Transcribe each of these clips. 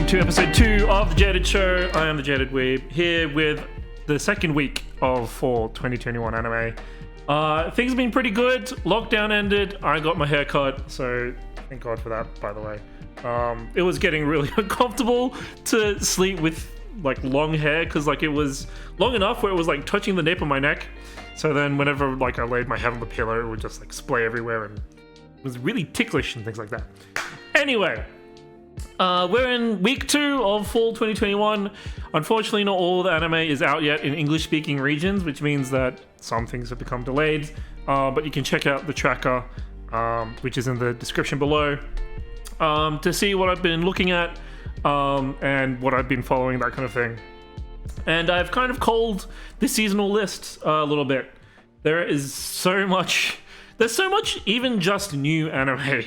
To episode 2 of the Jaded Show. I am the Jaded Weeb, here with the second week of fall 2021 anime. Things have been pretty good. Lockdown ended. I got my hair cut, so thank God for that, by the way. It was getting really uncomfortable to sleep with like long hair, because like it was long enough where it was like touching the nape of my neck. So then whenever like I laid my head on the pillow, it would just like splay everywhere, and it was really ticklish and things like that. Anyway. We're in week 2 of fall 2021. Unfortunately, not all the anime is out yet in English-speaking regions, which means that some things have become delayed. But you can check out the tracker, which is in the description below, to see what I've been looking at and what I've been following, that kind of thing. And I've kind of culled the seasonal list a little bit. There's so much even just new anime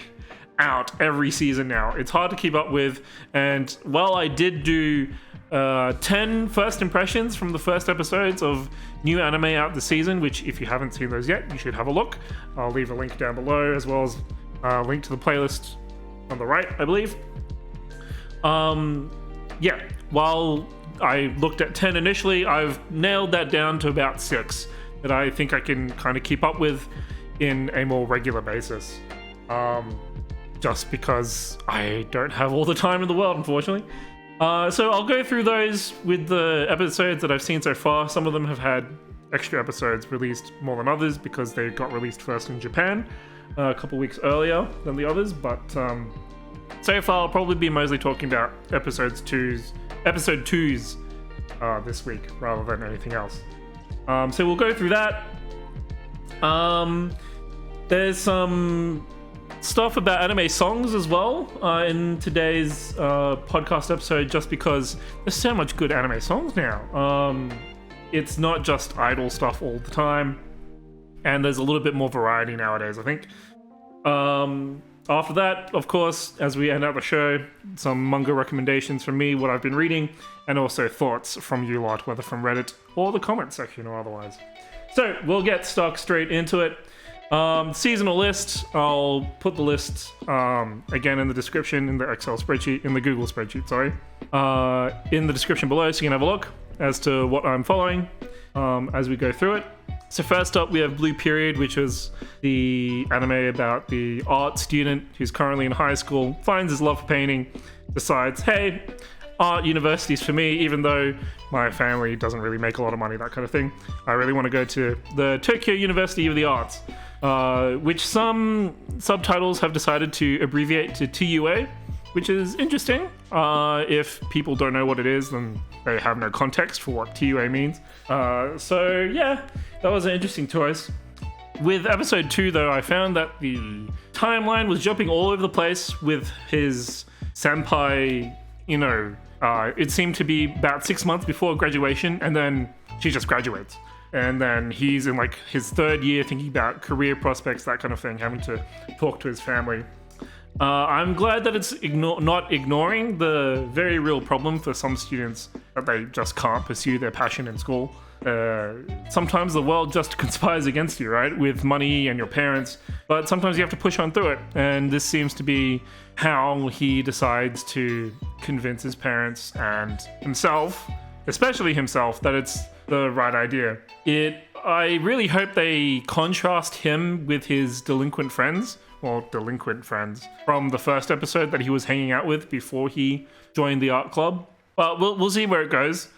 out every season now. It's hard to keep up with, and while I did do 10 first impressions from the first episodes of new anime out this season, which if you haven't seen those yet, you should have a look. I'll leave a link down below, as well as a link to the playlist on the right, I believe. Yeah, while I looked at 10 initially, I've nailed that down to about 6 that I think I can kind of keep up with in a more regular basis. Just because I don't have all the time in the world, unfortunately. So I'll go through those with the episodes that I've seen so far. Some of them have had extra episodes released more than others because they got released first in Japan a couple weeks earlier than the others. But so far I'll probably be mostly talking about episode 2s this week rather than anything else. So we'll go through that. There's some stuff about anime songs as well in today's podcast episode, just because there's so much good anime songs now. It's not just idol stuff all the time, and there's a little bit more variety nowadays, I think. After that, of course, as we end out the show, some manga recommendations from me, what I've been reading, and also thoughts from you lot, whether from Reddit or the comment section or otherwise. So we'll get stuck straight into it. Seasonal list, I'll put the list again in the description, in the Excel spreadsheet, in the Google spreadsheet, sorry, in the description below, so you can have a look as to what I'm following as we go through it. So first up, we have Blue Period, which is the anime about the art student who's currently in high school, finds his love for painting, decides, hey, art university's for me, even though my family doesn't really make a lot of money, that kind of thing. I really want to go to the Tokyo University of the Arts, which some subtitles have decided to abbreviate to TUA, which is interesting. If people don't know what it is, then they have no context for what TUA means. So yeah, that was an interesting choice. With episode 2, though, I found that the timeline was jumping all over the place with his senpai, it seemed to be about 6 months before graduation, and then she just graduates. And then he's in like his 3rd year thinking about career prospects, that kind of thing, having to talk to his family. I'm glad that it's not ignoring the very real problem for some students that they just can't pursue their passion in school. Sometimes the world just conspires against you, right? With money and your parents, but sometimes you have to push on through it. And this seems to be how he decides to convince his parents and himself, especially himself, that it's the right idea. I really hope they contrast him with his delinquent friends from the first episode that he was hanging out with before he joined the art club. But we'll see where it goes.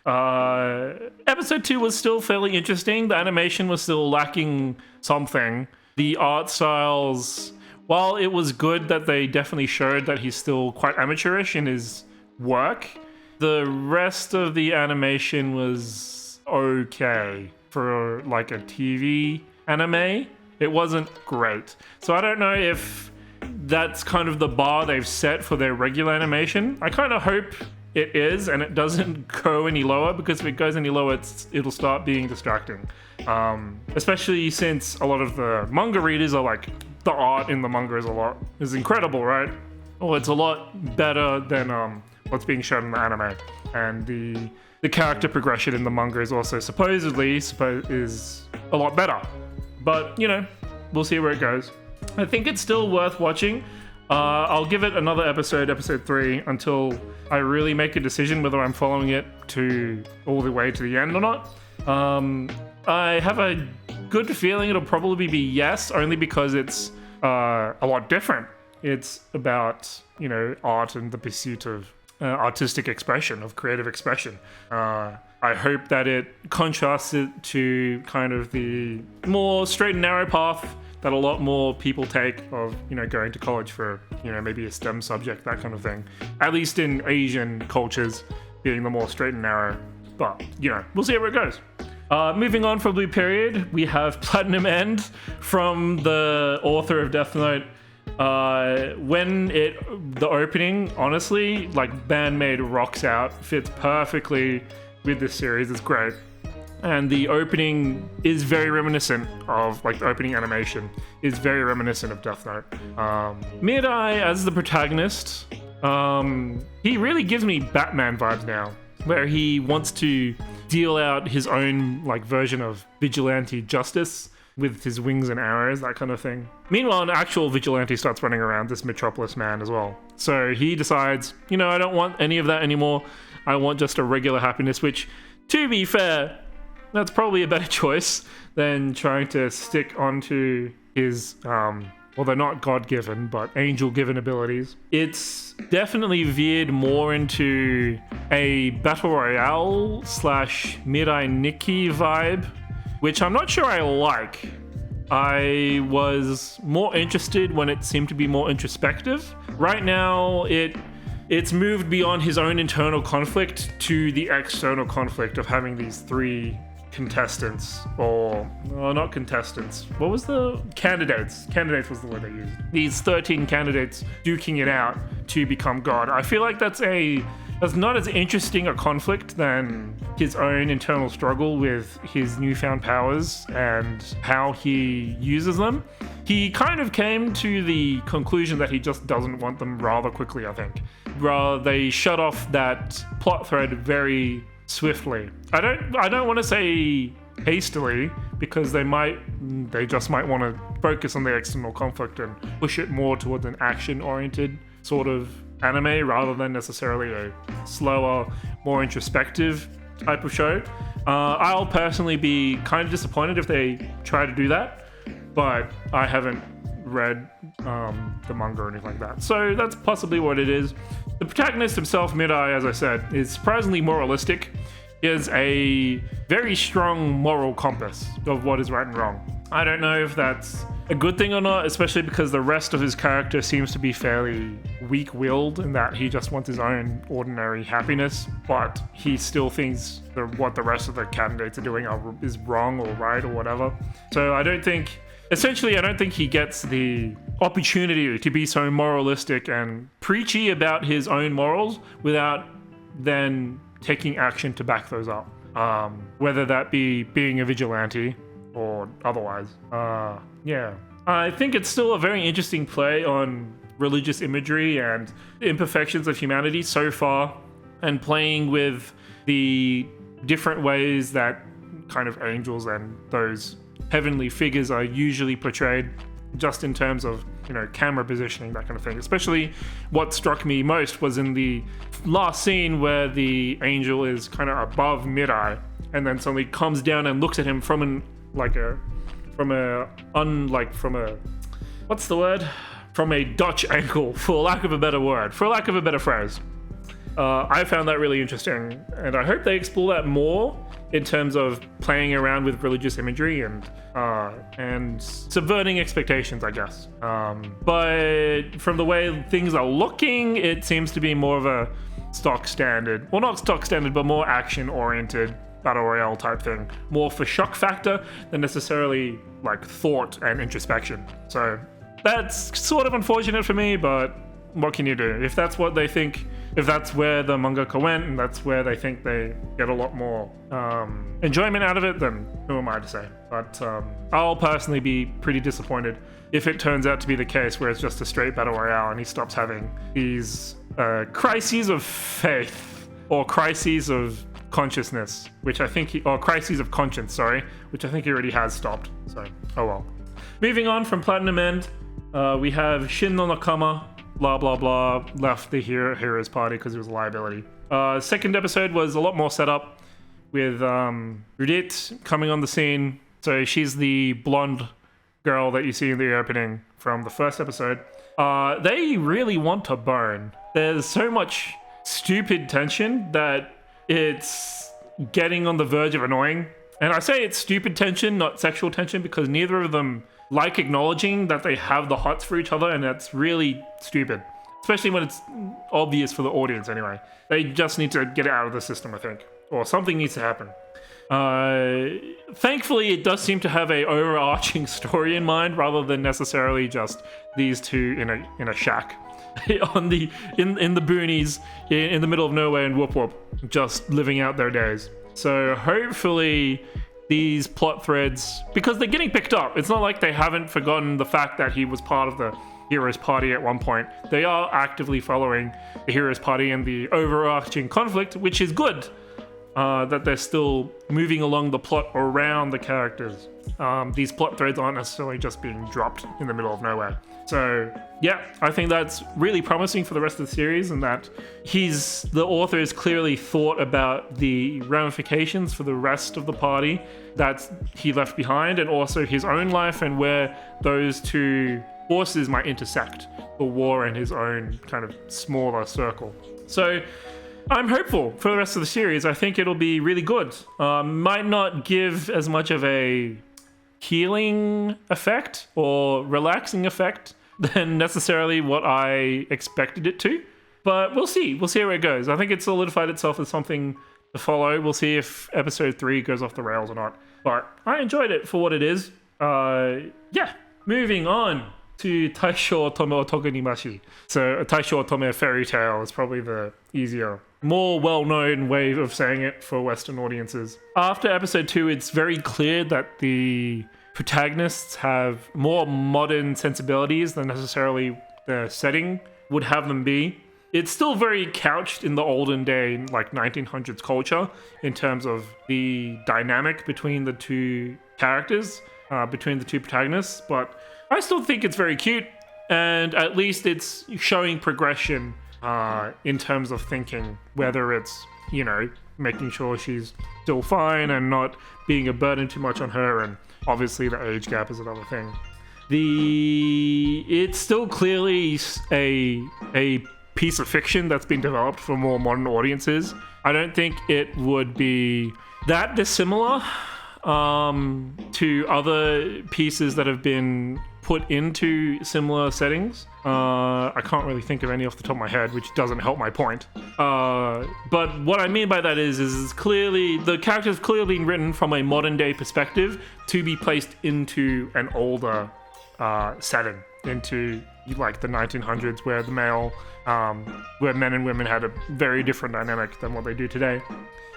Episode 2 was still fairly interesting. The animation was still lacking something. The art styles, while it was good that they definitely showed that he's still quite amateurish in his work, the rest of the animation was okay for like a TV anime. It wasn't great. So I don't know if that's kind of the bar they've set for their regular animation. I kind of hope it is, and it doesn't go any lower, because if it goes any lower, it'll start being distracting. Especially since a lot of the manga readers are like, the art in the manga is incredible, right? Well, it's a lot better than what's being shown in the anime, and the character progression in the manga is also supposedly is a lot better. But you know, we'll see where it goes. I think it's still worth watching. I'll give it another episode 3, until I really make a decision whether I'm following it to all the way to the end or not. I have a good feeling it'll probably be yes, only because it's a lot different. It's about, you know, art and the pursuit of artistic expression, of creative expression. I hope that it contrasts it to kind of the more straight and narrow path that a lot more people take of, you know, going to college for, you know, maybe a STEM subject, that kind of thing. At least in Asian cultures, being the more straight and narrow. But, you know, we'll see where it goes. Moving on from Blue Period, we have Platinum End from the author of Death Note. The opening, honestly, like band-made rocks out, fits perfectly with this series. It's great. And the opening is very reminiscent of, like, the opening animation is very reminiscent of Death Note. Mirai as the protagonist, he really gives me Batman vibes now, where he wants to deal out his own, like, version of vigilante justice with his wings and arrows, that kind of thing. Meanwhile, an actual vigilante starts running around, this Metropolis man as well. So he decides, you know, I don't want any of that anymore. I want just a regular happiness, which, to be fair, that's probably a better choice than trying to stick onto his, well, they're not God-given, but angel-given abilities. It's definitely veered more into a Battle Royale / Mirai Nikki vibe, which I'm not sure I like. I was more interested when it seemed to be more introspective. Right now, it's moved beyond his own internal conflict to the external conflict of having these 3 contestants, or not contestants. What was the candidates? Candidates was the word they used. These 13 candidates duking it out to become God. I feel like that's not as interesting a conflict than his own internal struggle with his newfound powers and how he uses them. He kind of came to the conclusion that he just doesn't want them rather quickly, I think. They shut off that plot thread very swiftly. I don't want to say hastily, because they just might want to focus on the external conflict and push it more towards an action-oriented sort of anime rather than necessarily a slower, more introspective type of show. I'll personally be kind of disappointed if they try to do that, but I haven't read the manga or anything like that, so that's possibly what it is. The protagonist himself, Mirai, as I said, is surprisingly moralistic. He has a very strong moral compass of what is right and wrong. I don't know if that's a good thing or not, especially because the rest of his character seems to be fairly weak-willed in that he just wants his own ordinary happiness, but he still thinks what the rest of the candidates are doing is wrong or right or whatever. So I don't think he gets the opportunity to be so moralistic and preachy about his own morals without then taking action to back those up. Whether that be being a vigilante or otherwise. Yeah. I think it's still a very interesting play on religious imagery and imperfections of humanity so far, and playing with the different ways that kind of angels and those heavenly figures are usually portrayed, just in terms of, you know, camera positioning, that kind of thing. Especially what struck me most was in the last scene where the angel is kind of above Mirai and then suddenly comes down and looks at him from a Dutch angle, for lack of a better phrase. I found that really interesting, and I hope they explore that more in terms of playing around with religious imagery and subverting expectations, I guess. But from the way things are looking, it seems to be more of a stock standard, well, not stock standard, but more action-oriented battle royale type thing, more for shock factor than necessarily like thought and introspection. So that's sort of unfortunate for me, but what can you do? If that's what they think if that's where the mangaka went and that's where they think they get a lot more enjoyment out of it, then who am I to say? But I'll personally be pretty disappointed if it turns out to be the case where it's just a straight battle royale and he stops having these crises of faith or crises of consciousness, which I think or crises of conscience, sorry, which I think he already has stopped. So, oh well. Moving on from Platinum End, we have Shin no Nakama, blah blah blah, left the Heroes Party because it was a liability. Second episode was a lot more set up with Rudit coming on the scene. So she's the blonde girl that you see in the opening from the first episode. They really want to bone. There's so much stupid tension that it's getting on the verge of annoying. And I say it's stupid tension, not sexual tension, because neither of them like acknowledging that they have the hots for each other, and that's really stupid. Especially when it's obvious for the audience anyway. They just need to get it out of the system, I think. Or something needs to happen. Thankfully, it does seem to have a overarching story in mind, rather than necessarily just these two in a shack in the boonies in the middle of nowhere in Whoop Whoop, just living out their days. So hopefully these plot threads, because they're getting picked up, it's not like they haven't forgotten the fact that he was part of the Heroes Party at one point. They are actively following the Heroes Party and the overarching conflict, which is good. That they're still moving along the plot around the characters. These plot threads aren't necessarily just being dropped in the middle of nowhere. So yeah, I think that's really promising for the rest of the series, and that the author has clearly thought about the ramifications for the rest of the party that he left behind, and also his own life and where those two forces might intersect, the war and his own kind of smaller circle. So I'm hopeful for the rest of the series. I think it'll be really good. Might not give as much of a healing effect or relaxing effect than necessarily what I expected it to, but we'll see. We'll see where it goes. I think it's solidified itself as something to follow. We'll see if episode 3 goes off the rails or not, but I enjoyed it for what it is. Yeah, moving on to Taisho Otome Otoku ni Mashi. So a Taisho Otome fairy tale is probably the easier, more well-known way of saying it for Western audiences. After episode 2, it's very clear that the protagonists have more modern sensibilities than necessarily the setting would have them be. It's still very couched in the olden day, like 1900s culture, in terms of the dynamic between the two characters, between the two protagonists, but I still think it's very cute, and at least it's showing progression in terms of thinking, whether it's, you know, making sure she's still fine and not being a burden too much on her, and obviously the age gap is another thing. It's still clearly a piece of fiction that's been developed for more modern audiences. I don't think it would be that dissimilar to other pieces that have been put into similar settings. I can't really think of any off the top of my head, which doesn't help my point. But what I mean by that is clearly the character's clearly been written from a modern day perspective to be placed into an older setting, into like the 1900s, where the male, where men and women had a very different dynamic than what they do today.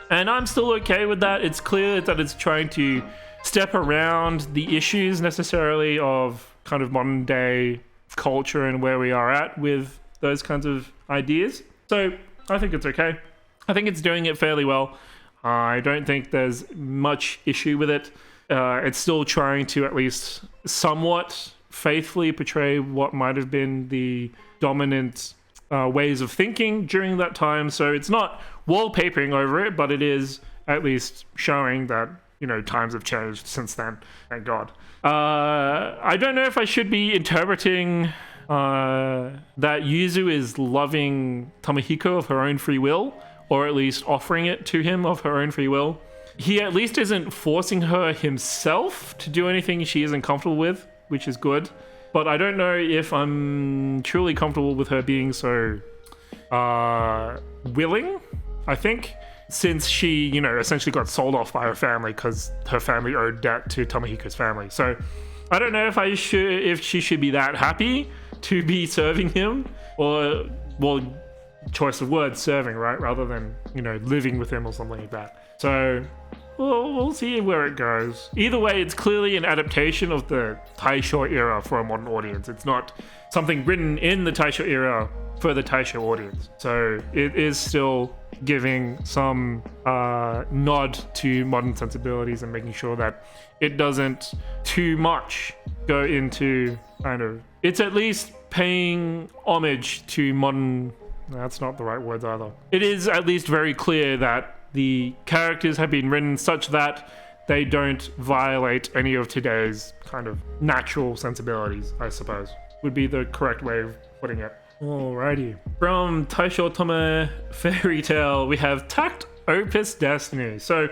And I'm still okay with that. It's clear that it's trying to step around the issues necessarily of kind of modern day culture and where we are at with those kinds of ideas. So I think it's okay. I think it's doing it fairly well. I don't think there's much issue with it. It's still trying to at least somewhat faithfully portray what might have been the dominant ways of thinking during that time. So it's not wallpapering over it, but it is at least showing that, you know, times have changed since then. Thank God. I don't know if I should be interpreting that Yuzu is loving Tamahiko of her own free will, or at least offering it to him of her own free will. He at least isn't forcing her himself to do anything she isn't comfortable with, which is good. But I don't know if I'm truly comfortable with her being so willing, I think, since she, you know, essentially got sold off by her family because her family owed debt to Tamahiko's family. So I don't know if she should be that happy to be serving him, or, well, choice of words, serving, right? Rather than, you know, living with him or something like that. So we'll see where it goes. Either way, it's clearly an adaptation of the Taisho era for a modern audience. It's not something written in the Taisho era for the Taisho audience. So it is still giving some nod to modern sensibilities and making sure that it doesn't too much go into kind of... It's at least paying homage to modern... That's not the right words either. It is at least very clear that the characters have been written such that they don't violate any of today's kind of natural sensibilities, I suppose, would be the correct way of putting it. Alrighty. From Taisho Tome Fairy Tale, we have Tact Opus Destiny. So,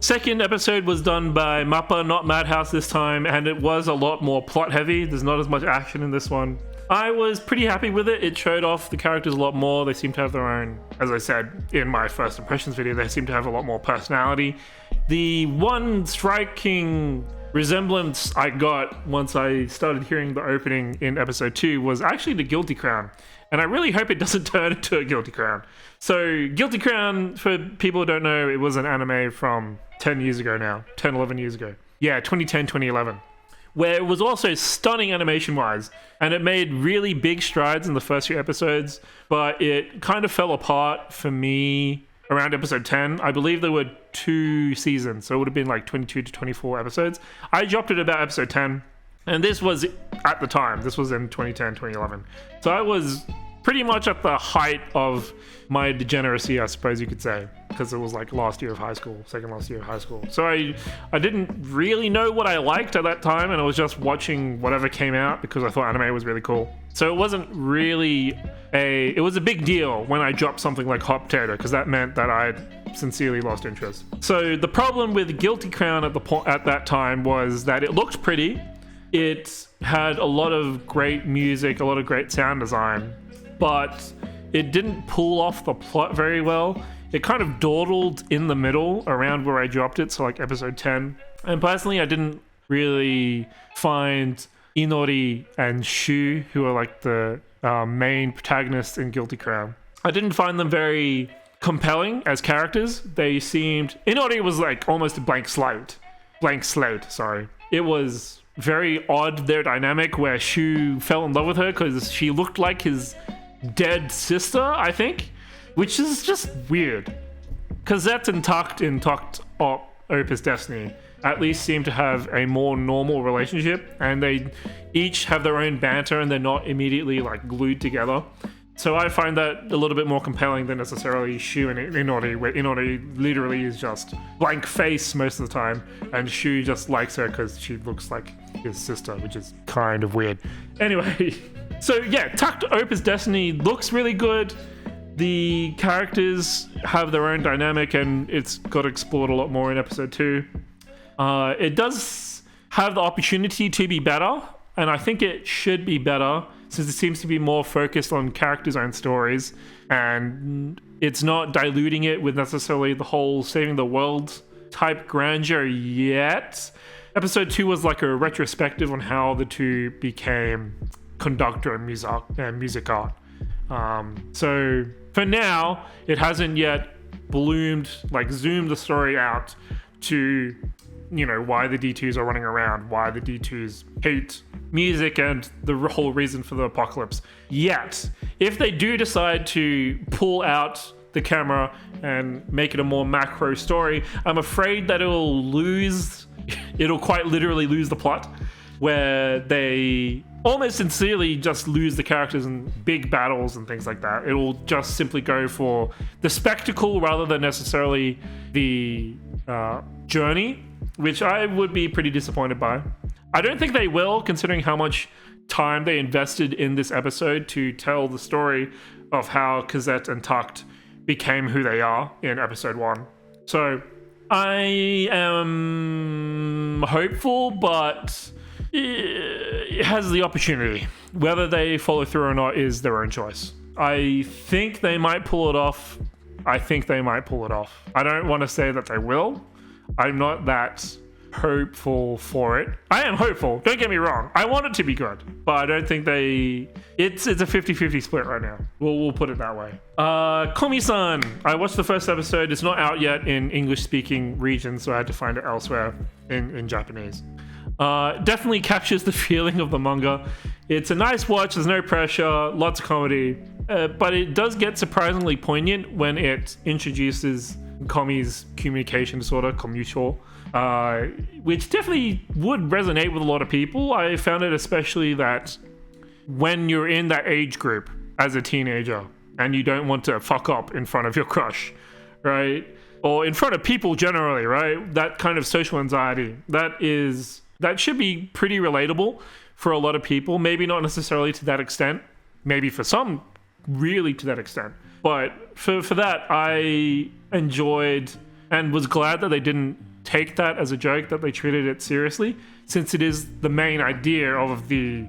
second episode was done by Mappa, not Madhouse this time, and it was a lot more plot heavy. There's not as much action in this one. I was pretty happy with it. It showed off the characters a lot more. They seem to have their own, as I said in my first impressions video, they seem to have a lot more personality. The one striking resemblance I got once I started hearing the opening in episode 2 was actually the Guilty Crown. And I really hope it doesn't turn into a Guilty Crown. So Guilty Crown, for people who don't know, it was an anime from 10 years ago now. 10, 11 years ago. Yeah, 2010, 2011. Where it was also stunning animation-wise, and it made really big strides in the first few episodes, but it kind of fell apart for me around episode 10. I believe there were 2 seasons, so it would have been like 22 to 24 episodes. I dropped it about episode 10, and this was, at the time, this was in 2010, 2011. So I was pretty much at the height of my degeneracy, I suppose you could say, because it was like last year of high school, second last year of high school. So I didn't really know what I liked at that time, and I was just watching whatever came out because I thought anime was really cool. So it wasn't really it was a big deal when I dropped something like Hot Potato, because that meant that I sincerely lost interest. So the problem with Guilty Crown at that time was that it looked pretty. It had a lot of great music, a lot of great sound design, but it didn't pull off the plot very well. It kind of dawdled in the middle around where I dropped it, so like episode 10. And personally, I didn't really find Inori and Shu, who are like the main protagonists in Guilty Crown, I didn't find them very compelling as characters. They seemed... Inori was like almost a blank slate, sorry. It was very odd, their dynamic, where Shu fell in love with her because she looked like his dead sister, I think, which is just weird, because that's in Tact Opus Destiny at least seem to have a more normal relationship, and they each have their own banter and they're not immediately like glued together. So I find that a little bit more compelling than necessarily Shu and Inori, where Inori literally is just blank face most of the time, and Shu just likes her because she looks like his sister, which is kind of weird. Anyway, so yeah, Tact Opus Destiny looks really good. The characters have their own dynamic, and it's got explored a lot more in episode 2. It does have the opportunity to be better, and I think it should be better, since it seems to be more focused on characters' own stories, and it's not diluting it with necessarily the whole saving the world type grandeur yet. Episode 2 was like a retrospective on how the two became conductor and music art. So for now, it hasn't yet zoomed the story out to, you know, why the D2s are running around, why the D2s hate music, and the whole reason for the apocalypse yet. If they do decide to pull out the camera and make it a more macro story, I'm afraid that it'll quite literally lose the plot, where they almost sincerely just lose the characters in big battles and things like that. It'll just simply go for the spectacle rather than necessarily the journey, which I would be pretty disappointed by. I don't think they will, considering how much time they invested in this episode to tell the story of how Cosette and Tact became who they are in episode 1. So I am hopeful, but it has the opportunity. Whether they follow through or not is their own choice. I think they might pull it off. I don't want to say that they will. I'm not that hopeful for it. I am hopeful, don't get me wrong. I want it to be good, but I don't think it's a 50-50 split right now. We'll put it that way. Komi-san, I watched the first episode. It's not out yet in English-speaking regions, so I had to find it elsewhere in Japanese. Definitely captures the feeling of the manga. It's a nice watch, there's no pressure, lots of comedy, but it does get surprisingly poignant when it introduces Komi's communication disorder, Komusho, which definitely would resonate with a lot of people. I found it especially that when you're in that age group as a teenager and you don't want to fuck up in front of your crush, right? Or in front of people generally, right? That kind of social anxiety, that should be pretty relatable for a lot of people. Maybe not necessarily to that extent. Maybe for some, really to that extent. But for that, I enjoyed and was glad that they didn't take that as a joke, that they treated it seriously, since it is the main idea of the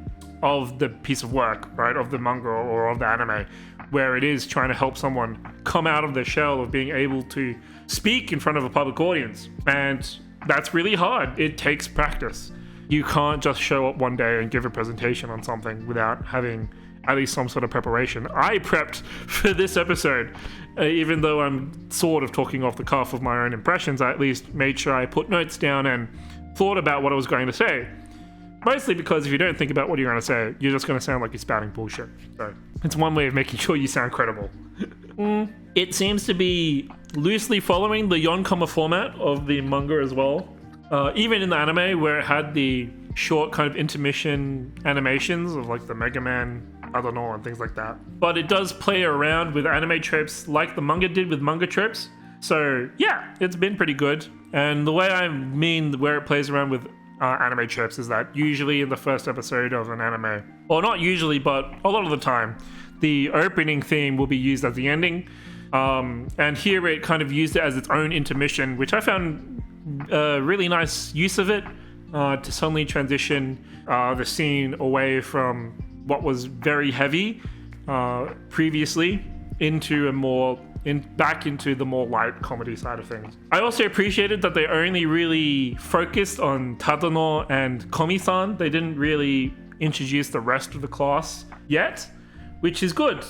piece of work, right? Of the manga or of the anime, where it is trying to help someone come out of their shell of being able to speak in front of a public audience. And that's really hard. It takes practice. You can't just show up one day and give a presentation on something without having at least some sort of preparation. I prepped for this episode, even though I'm sort of talking off the cuff of my own impressions. I at least made sure I put notes down and thought about what I was going to say. Mostly because if you don't think about what you're going to say, you're just going to sound like you're spouting bullshit. So it's one way of making sure you sound credible. It seems to be loosely following the Yonkoma format of the manga as well. Even in the anime, where it had the short kind of intermission animations of like the Mega Man, I don't know, and things like that. But it does play around with anime tropes like the manga did with manga tropes. So yeah, it's been pretty good. And the way I mean where it plays around with anime tropes is that usually in the first episode of an anime, or not usually, but a lot of the time, the opening theme will be used as the ending. And here it kind of used it as its own intermission, which I found a really nice use of it, to suddenly transition the scene away from what was very heavy previously into back into the more light comedy side of things. I also appreciated that they only really focused on Tadano and Komi-san. They didn't really introduce the rest of the class yet, which is good,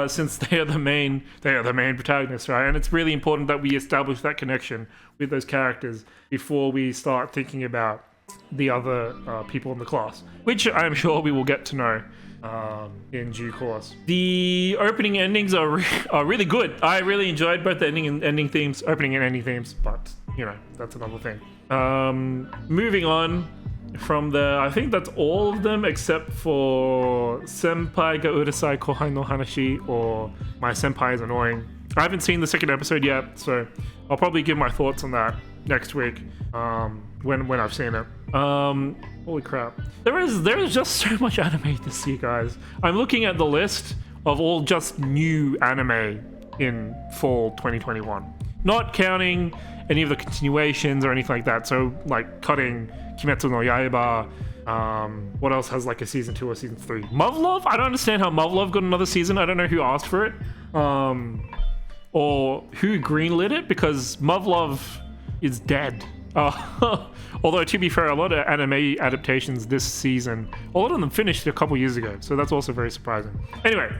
since they are the main protagonists, right? And it's really important that we establish that connection with those characters before we start thinking about the other people in the class, which I'm sure we will get to know in due course. The opening endings are really good. I really enjoyed both the opening and ending themes, but you know, that's another thing. Moving on from there, I think that's all of them except for Senpai ga urusai kohai no hanashi, or my senpai is annoying. I haven't seen the second episode yet, so I'll probably give my thoughts on that next week when I've seen it. Holy crap. There is just so much anime to see, guys. I'm looking at the list of all just new anime in fall 2021. Not counting any of the continuations or anything like that. So, like, cutting Kimetsu no Yaiba. What else has, like, a season 2 or season 3? Muv-Luv? I don't understand how Muv-Luv got another season. I don't know who asked for it. Or who greenlit it, because Muv-Luv is dead. Although, to be fair, a lot of anime adaptations this season, a lot of them finished a couple years ago, so that's also very surprising. Anyway,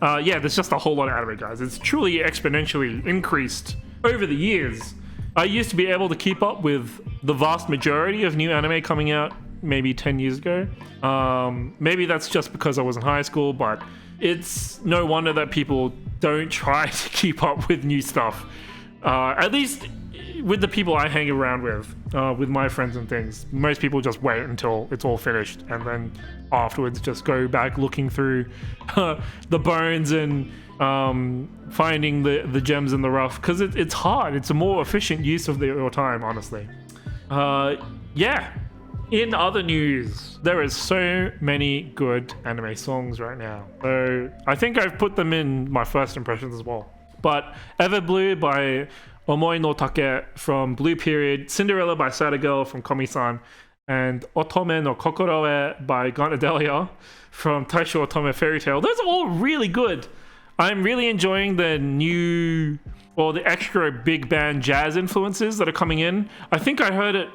yeah, there's just a whole lot of anime, guys. It's truly exponentially increased over the years. I used to be able to keep up with the vast majority of new anime coming out maybe 10 years ago. Maybe that's just because I was in high school, but it's no wonder that people don't try to keep up with new stuff. At least with the people I hang around with my friends and things, most people just wait until it's all finished and then afterwards just go back looking through the bones and finding the gems in the rough, because it's hard. It's a more efficient use of your time, honestly. Yeah. In other news, there is so many good anime songs right now. So I think I've put them in my first impressions as well. But Everblue by Omoi no Take from Blue Period, Cinderella by Sada Girl from Komi-san, and Otome no Kokoroe by Ganadelia from Taisho Otome Fairy Tale. Those are all really good. I'm really enjoying the new, or the extra big band jazz influences that are coming in. I think I heard it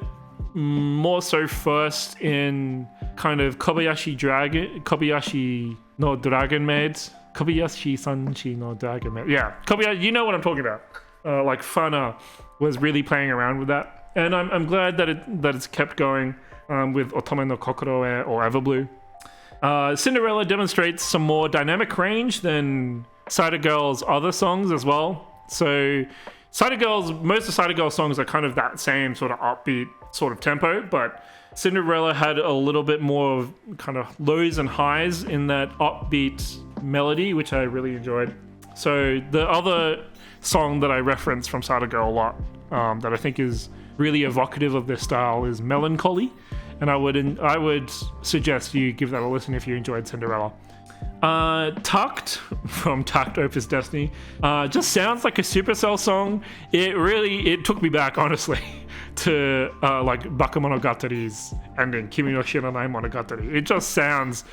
more so first in kind of Kobayashi no Dragon Maid. Kobayashi Sanchi no Dragon Maid. Yeah, Kobayashi, you know what I'm talking about. Like Fana was really playing around with that. And I'm glad that it's kept going with Otome no Kokoro e or Everblue. Cinderella demonstrates some more dynamic range than Cider Girl's other songs as well. So most of Cider Girl's songs are kind of that same sort of upbeat sort of tempo, but Cinderella had a little bit more of kind of lows and highs in that upbeat melody, which I really enjoyed. So the other song that I reference from Cider Girl a lot, that I think is really evocative of their style, is Melancholy, and I would suggest you give that a listen if you enjoyed Cinderella. Tucked from Tucked Opus Destiny just sounds like a Supercell song. It took me back, honestly, to like Bakemonogatari's ending, Kimi no Shiranai Monogatari. It just sounds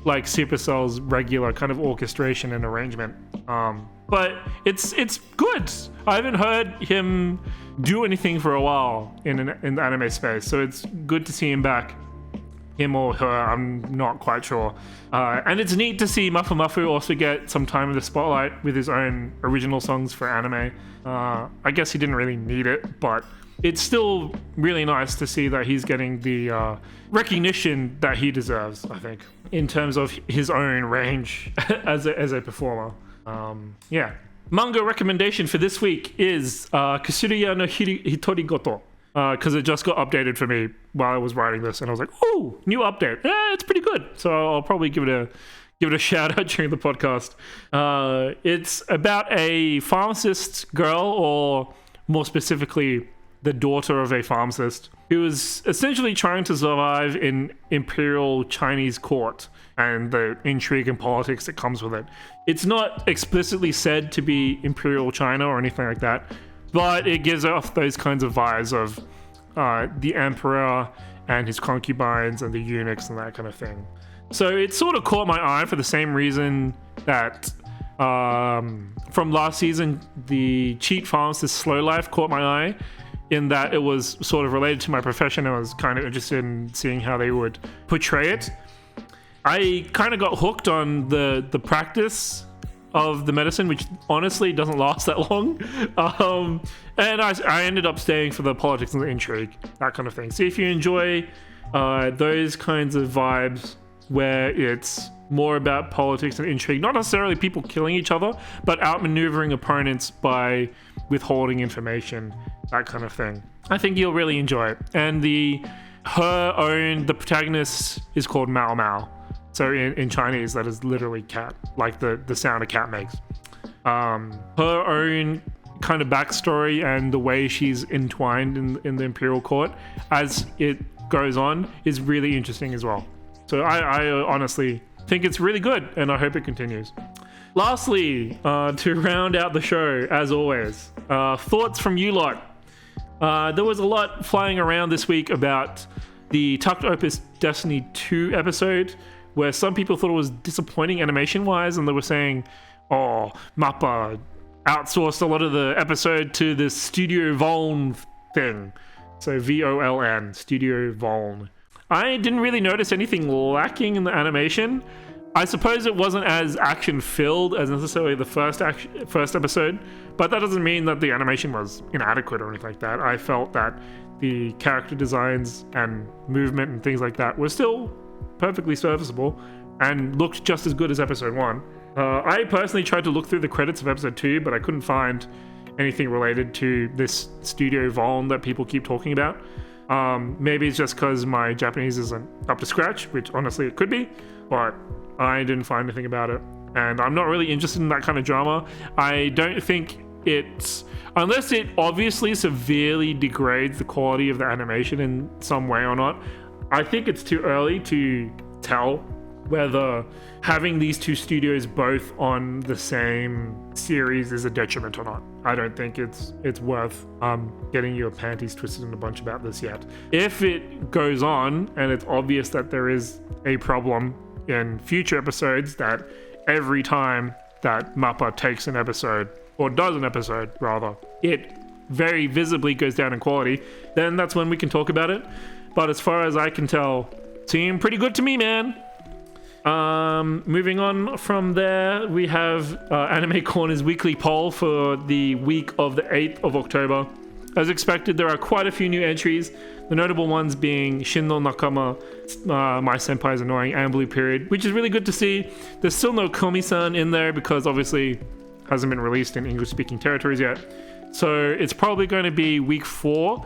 like Supercell's regular kind of orchestration and arrangement. But it's good. I haven't heard him do anything for a while in the anime space, so it's good to see him back. Him or her, I'm not quite sure. And it's neat to see Mafu Mafu also get some time in the spotlight with his own original songs for anime. I guess he didn't really need it, but it's still really nice to see that he's getting the recognition that he deserves, I think, in terms of his own range as a performer. Yeah. Manga recommendation for this week is Kusuruya no Hitori Goto. Because it just got updated for me while I was writing this, and I was like, "Oh, new update! It's pretty good." So I'll probably give it a shout out during the podcast. It's about a pharmacist girl, or more specifically, the daughter of a pharmacist, who is essentially trying to survive in imperial Chinese court and the intrigue and politics that comes with it. It's not explicitly said to be imperial China or anything like that, but it gives off those kinds of vibes of the emperor and his concubines and the eunuchs and that kind of thing. So it sort of caught my eye for the same reason that from last season, the cheat pharmacist Slow Life caught my eye, in that it was sort of related to my profession. I was kind of interested in seeing how they would portray it. I kind of got hooked on the practice of the medicine, which honestly doesn't last that long, and I ended up staying for the politics and the intrigue, that kind of thing. So if you enjoy those kinds of vibes where it's more about politics and intrigue, not necessarily people killing each other, but outmaneuvering opponents by withholding information, that kind of thing, I think you'll really enjoy it. And the protagonist is called Mao Mao. So in Chinese, that is literally cat, like the sound a cat makes. Her own kind of backstory and the way she's entwined in the imperial court as it goes on is really interesting as well. So I honestly think it's really good, and I hope it continues. Lastly, to round out the show, as always, thoughts from you lot. There was a lot flying around this week about the Tucked Opus Destiny 2 episode, where some people thought it was disappointing animation-wise, and they were saying, oh, Mappa outsourced a lot of the episode to this Studio Voln thing. So VOLN, Studio Voln. I didn't really notice anything lacking in the animation. I suppose it wasn't as action-filled as necessarily the first episode, but that doesn't mean that the animation was inadequate or anything like that. I felt that the character designs and movement and things like that were still perfectly serviceable and looked just as good as episode 1. I personally tried to look through the credits of episode 2, but I couldn't find anything related to this Studio Voln that people keep talking about. Maybe it's just because my Japanese isn't up to scratch, which honestly it could be, but I didn't find anything about it. And I'm not really interested in that kind of drama. I don't think it's, unless it obviously severely degrades the quality of the animation in some way or not, I think it's too early to tell whether having these two studios both on the same series is a detriment or not. I don't think it's worth getting your panties twisted in a bunch about this yet. If it goes on and it's obvious that there is a problem in future episodes, that every time that Mappa takes an episode, or does an episode rather, it very visibly goes down in quality, then that's when we can talk about it. But as far as I can tell, seem pretty good to me, man. Moving on from there, we have Anime Corner's weekly poll for the week of the 8th of October. As expected, there are quite a few new entries, the notable ones being Shinno Nakama, My Senpai's Annoying, and Blue Period, which is really good to see. There's still no Komi-san in there because obviously hasn't been released in English-speaking territories yet. So it's probably going to be week 4,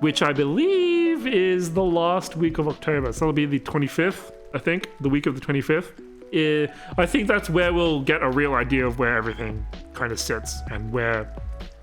which I believe is the last week of October. So it'll be the 25th, I think, the week of the 25th. I think that's where we'll get a real idea of where everything kind of sits and where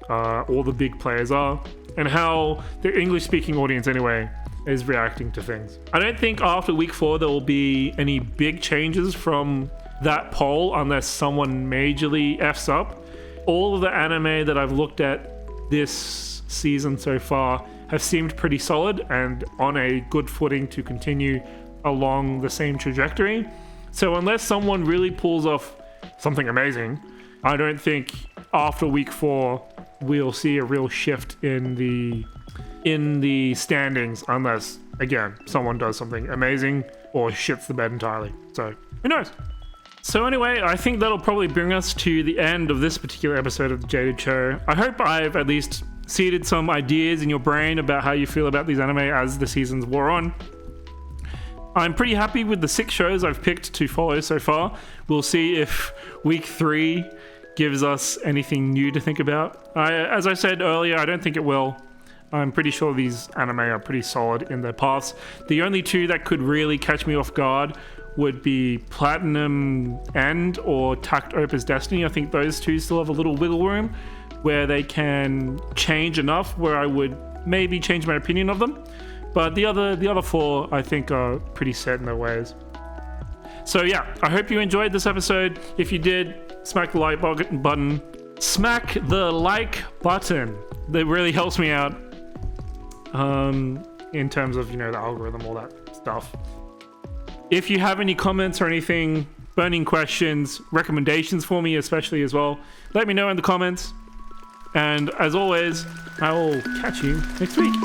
all the big players are and how the English-speaking audience anyway is reacting to things. I don't think after week 4 there will be any big changes from that poll unless someone majorly F's up. All of the anime that I've looked at this season so far have seemed pretty solid and on a good footing to continue along the same trajectory. So unless someone really pulls off something amazing, I don't think after week 4 we'll see a real shift in the standings unless, again, someone does something amazing or shits the bed entirely. So who knows? So anyway, I think that'll probably bring us to the end of this particular episode of the Jaded Show. I hope I've at least seeded some ideas in your brain about how you feel about these anime as the seasons wore on. I'm pretty happy with the 6 shows I've picked to follow so far. We'll see if week 3 gives us anything new to think about. As I said earlier, I don't think it will. I'm pretty sure these anime are pretty solid in their paths. The only 2 that could really catch me off guard would be Platinum End or Takt Opus Destiny. I think those 2 still have a little wiggle room where they can change enough where I would maybe change my opinion of them. But the other 4 I think are pretty set in their ways. So yeah, I hope you enjoyed this episode. If you did, smack the like button. Smack the like button. That really helps me out in terms of, the algorithm, all that stuff. If you have any comments or anything, burning questions, recommendations for me especially as well, let me know in the comments. And as always, I will catch you next week.